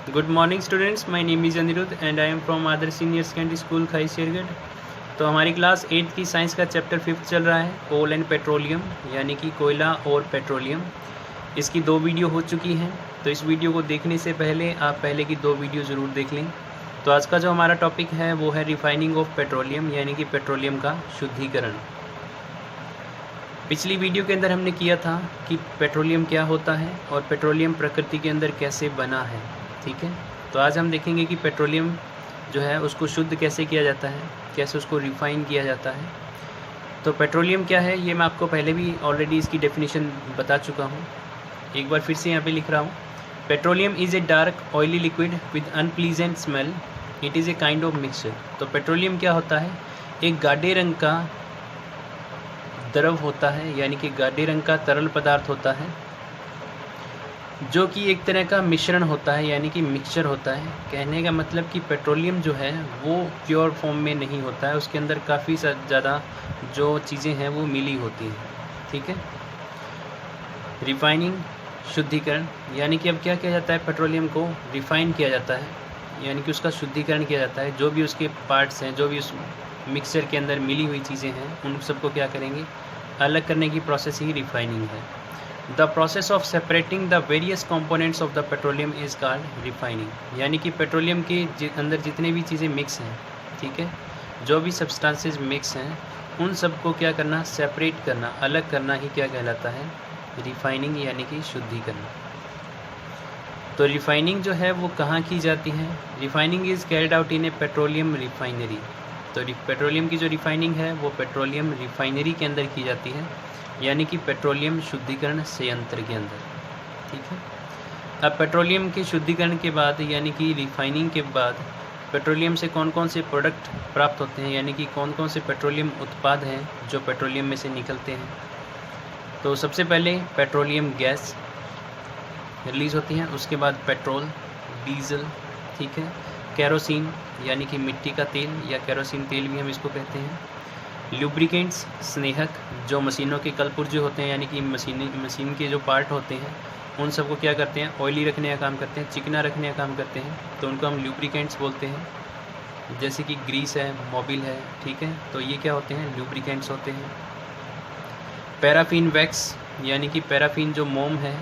Good morning students, my name is Anirudh and I am from Adarsh senior secondary school Khai Shergarh. तो हमारी class 8 की science का chapter 5 चल रहा है, कोल एंड पेट्रोलियम, यानी कि कोयला और पेट्रोलियम। इसकी 2 वीडियो हो चुकी हैं, तो इस वीडियो को देखने से पहले आप पहले की 2 वीडियो ज़रूर देख लें। तो आज का जो हमारा टॉपिक है वो है रिफाइनिंग ऑफ पेट्रोलियम, यानी कि पेट्रोलियम का शुद्धिकरण। पिछली वीडियो के अंदर हमने किया था कि पेट्रोलियम क्या होता है और पेट्रोलियम प्रकृति के अंदर कैसे बना है, ठीक है। तो आज हम देखेंगे कि पेट्रोलियम जो है उसको शुद्ध कैसे किया जाता है, कैसे उसको रिफ़ाइन किया जाता है। तो पेट्रोलियम क्या है ये मैं आपको पहले भी ऑलरेडी इसकी डेफिनेशन बता चुका हूँ, एक बार फिर से यहाँ पे लिख रहा हूँ। Petroleum is a dark oily liquid with unpleasant smell, it is a kind of mixture. तो पेट्रोलियम क्या होता है, एक गाढ़े रंग का द्रव होता है, यानी कि गाढ़े रंग का तरल पदार्थ होता है जो कि एक तरह का मिश्रण होता है, यानी कि मिक्सचर होता है। कहने का मतलब कि पेट्रोलियम जो है वो प्योर फॉर्म में नहीं होता है, उसके अंदर काफ़ी ज़्यादा जो चीज़ें हैं वो मिली होती हैं, ठीक है। रिफाइनिंग, शुद्धिकरण, यानी कि अब क्या किया जाता है, पेट्रोलियम को रिफ़ाइन किया जाता है, यानी कि उसका शुद्धिकरण किया जाता है। जो भी उसके पार्ट्स हैं, जो भी उस मिक्सचर के अंदर मिली हुई चीज़ें हैं, उन सबको क्या करेंगे, अलग करने की प्रोसेस ही रिफाइनिंग है। The process of separating the various components of the petroleum is called refining, यानी कि पेट्रोलियम के अंदर जितने भी चीज़ें मिक्स हैं, ठीक है, जो भी सब्सटेंसेस मिक्स हैं उन सबको क्या करना, सेपरेट करना, अलग करना ही क्या कहलाता है, रिफाइनिंग, यानी कि शुद्धिकरण। तो रिफाइनिंग जो है वो कहाँ की जाती है, refining is carried out in A petroleum refinery. तो पेट्रोलियम की जो रिफाइनिंग है वो पेट्रोलियम रिफाइनरी के अंदर की जाती है, यानी कि पेट्रोलियम शुद्धिकरण संयंत्र के अंदर, ठीक है। अब पेट्रोलियम के शुद्धिकरण के बाद, यानी कि रिफाइनिंग के बाद, पेट्रोलियम से कौन कौन से प्रोडक्ट प्राप्त होते हैं, यानी कि कौन कौन से पेट्रोलियम उत्पाद हैं जो पेट्रोलियम में से निकलते हैं। तो सबसे पहले पेट्रोलियम गैस रिलीज़ होती हैं, उसके बाद पेट्रोल, डीजल, ठीक है, केरोसिन यानी कि मिट्टी का तेल या केरोसिन तेल भी हम इसको कहते हैं, लुब्रिकेंट्स, स्नेहक, जो मशीनों के कलपुर्जे होते हैं, यानी कि मशीन के जो पार्ट होते हैं उन सबको क्या करते हैं, ऑयली रखने का काम करते हैं, चिकना रखने का काम करते हैं, तो उनको हम लुब्रिकेंट्स बोलते हैं। जैसे कि ग्रीस है, मोबिल है, ठीक है, तो ये क्या होते हैं, लुब्रिकेंट्स होते हैं। पैराफिन वैक्स, यानी कि पैराफिन जो मोम है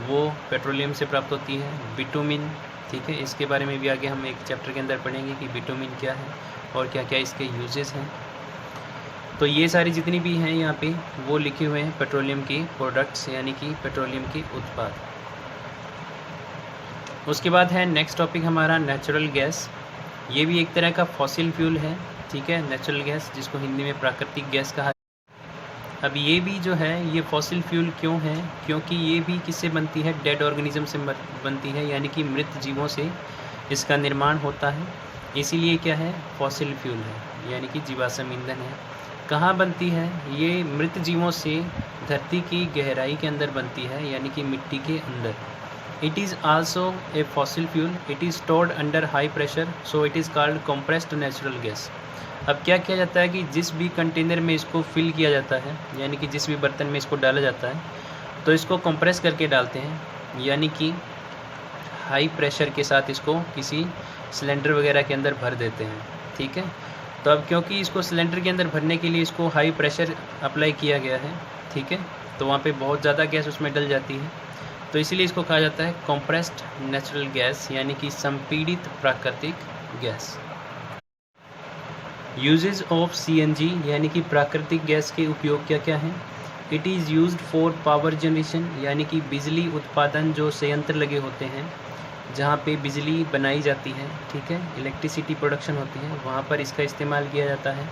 वो पेट्रोलियम से प्राप्त होती है। बिटुमिन, ठीक है, इसके बारे में भी आगे हम एक चैप्टर के अंदर पढ़ेंगे कि बिटुमिन क्या है और क्या क्या इसके यूजेस हैं। तो ये सारी जितनी भी हैं यहाँ पे वो लिखे हुए हैं पेट्रोलियम के प्रोडक्ट्स, यानी कि पेट्रोलियम के उत्पाद। उसके बाद है नेक्स्ट टॉपिक हमारा नेचुरल गैस। ये भी एक तरह का फॉसिल फ्यूल है, ठीक है, नेचुरल गैस, जिसको हिंदी में प्राकृतिक गैस कहा। अब ये भी जो है ये फॉसिल फ्यूल क्यों है, क्योंकि ये भी किससे बनती है, डेड ऑर्गेनिज्म से बनती है, यानी कि मृत जीवों से इसका निर्माण होता है, इसीलिए क्या है, फॉसिल फ्यूल है, यानी कि जीवाश्म ईंधन है। कहाँ बनती है, ये मृत जीवों से धरती की गहराई के अंदर बनती है, यानी कि मिट्टी के अंदर। It is also a fossil fuel, it is stored under high pressure, so it is called compressed natural gas. अब क्या किया जाता है कि जिस भी कंटेनर में इसको फिल किया जाता है, यानी कि जिस भी बर्तन में इसको डाला जाता है, तो इसको कंप्रेस करके डालते हैं, यानी कि हाई प्रेशर के साथ इसको किसी सिलेंडर वगैरह के अंदर भर देते हैं, ठीक है। तो अब क्योंकि इसको सिलेंडर के अंदर भरने के लिए इसको हाई प्रेशर अप्लाई किया गया है, ठीक है, तो वहाँ पे बहुत ज़्यादा गैस उसमें डल जाती है, तो इसीलिए इसको कहा जाता है कंप्रेस्ड नेचुरल गैस, यानी कि संपीड़ित प्राकृतिक गैस। यूजेज ऑफ CNG, यानी कि प्राकृतिक गैस के उपयोग क्या क्या हैं। It is used for power generation, यानी कि बिजली उत्पादन जो संयंत्र लगे होते हैं जहाँ पे बिजली बनाई जाती है, ठीक है, इलेक्ट्रिसिटी प्रोडक्शन होती है, वहाँ पर इसका इस्तेमाल किया जाता है।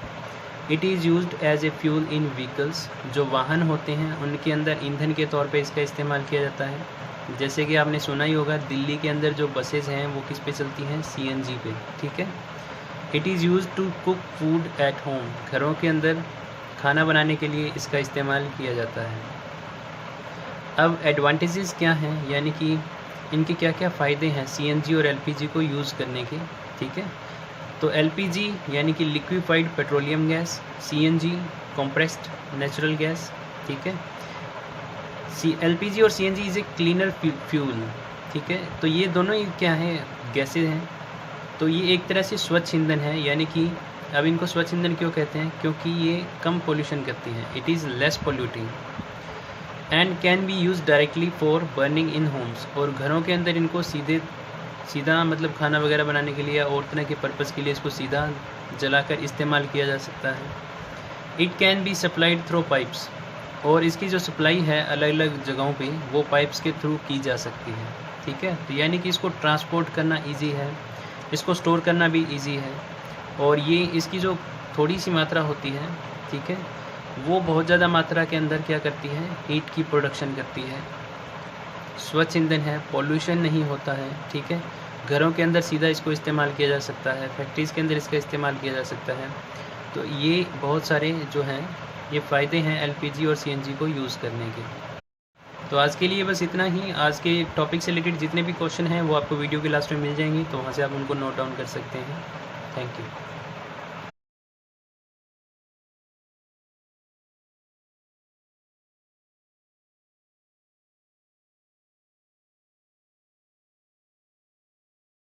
It is used as a fuel in vehicles, जो वाहन होते हैं उनके अंदर ईंधन के तौर पे इसका इस्तेमाल किया जाता है। जैसे कि आपने सुना ही होगा, दिल्ली के अंदर जो बसेज़ हैं वो किस पे चलती हैं, CNG पे, ठीक है। It is use to cook food at home, घरों के अंदर खाना बनाने के लिए इसका इस्तेमाल किया जाता है। अब एडवांटेजेस क्या हैं, यानी कि इनके क्या क्या फ़ायदे हैं CNG और LPG को यूज़ करने के, ठीक है। तो LPG यानी कि liquefied petroleum gas, CNG compressed natural gas, ठीक है। LPG और CNG is a cleaner fuel, ठीक है। तो ये दोनों ही क्या है, गैसेज हैं। तो ये एक तरह से स्वच्छ ईंधन है, यानी कि अब इनको स्वच्छ ईंधन क्यों कहते हैं, क्योंकि ये कम पोल्यूशन करती हैं। It is less polluting and can be use directly for burning in Holmes. और घरों के अंदर इनको सीधा मतलब खाना वगैरह बनाने के लिए या और तरह के पर्पज़ के लिए इसको सीधा जलाकर इस्तेमाल किया जा सकता है। It can be supplied through pipes, और इसकी जो सप्लाई है अलग अलग जगहों पे वो पाइप्स के थ्रू की जा सकती है। ठीक है, तो यानी कि इसको ट्रांसपोर्ट करना इजी है, इसको स्टोर करना भी इजी है, और ये इसकी जो थोड़ी सी मात्रा होती है, ठीक है, वो बहुत ज़्यादा मात्रा के अंदर क्या करती है, हीट की प्रोडक्शन करती है। स्वच्छ ईंधन है, पॉल्यूशन नहीं होता है। ठीक है, घरों के अंदर सीधा इसको इस्तेमाल किया जा सकता है, फैक्ट्रीज़ के अंदर इसका इस्तेमाल किया जा सकता है। तो ये बहुत सारे जो हैं ये फ़ायदे हैं एलपीजी और सीएनजी को यूज़ करने के। तो आज के लिए बस इतना ही। आज के टॉपिक से रिलेटेड जितने भी क्वेश्चन हैं वो आपको वीडियो के लास्ट में मिल जाएंगे, तो वहाँ से आप उनको नोट डाउन कर सकते हैं। Thank you.